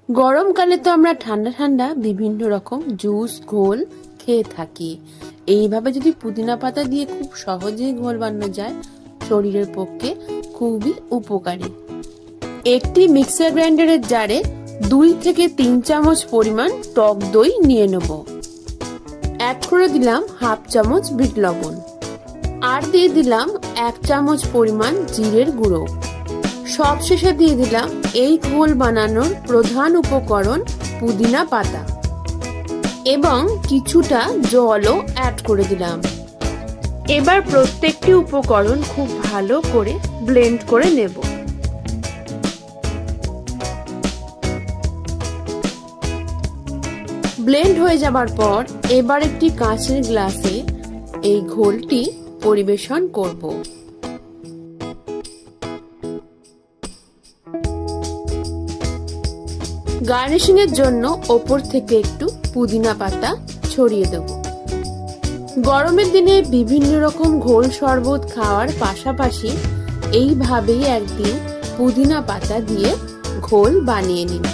গরমকালে তো আমরা ঠান্ডা ঠান্ডা বিভিন্ন রকম জুস ঘোল খেয়ে থাকি। এইভাবে যদি পুদিনা পাতা দিয়ে খুব সহজেই ঘোল বানানো যায়, শরীরের পক্ষে খুবই উপকারী। একটি মিক্সার গ্রাইন্ডারের জারে 2 থেকে 3 চামচ পরিমাণ টক দই নিয়ে নেব। অ্যাড করে দিলাম হাফ চামচ বিট লবণ, আর দিয়ে দিলাম 1 চামচ পরিমাণ জিরের গুঁড়ো। সবশেষে দিয়ে দিলাম এই ঘোল বানানোর প্রধান উপকরণ পুদিনা পাতা এবং কিছুটা জলও অ্যাড করে দিলাম। এবার প্রত্যেকটি উপকরণ খুব ভালো করে ব্লেন্ড করে নেব। ব্লেন্ড হয়ে যাবার পর এবার একটি কাঁচের গ্লাসে এই ঘোলটি পরিবেশন করব। গার্নিশিং এর জন্য ওপর থেকে একটু পুদিনা পাতা ছড়িয়ে দেব। গরমের দিনে বিভিন্ন রকম ঘোল শরবত খাওয়ার পাশাপাশি এইভাবেই একদিন পুদিনা পাতা দিয়ে ঘোল বানিয়ে নিন।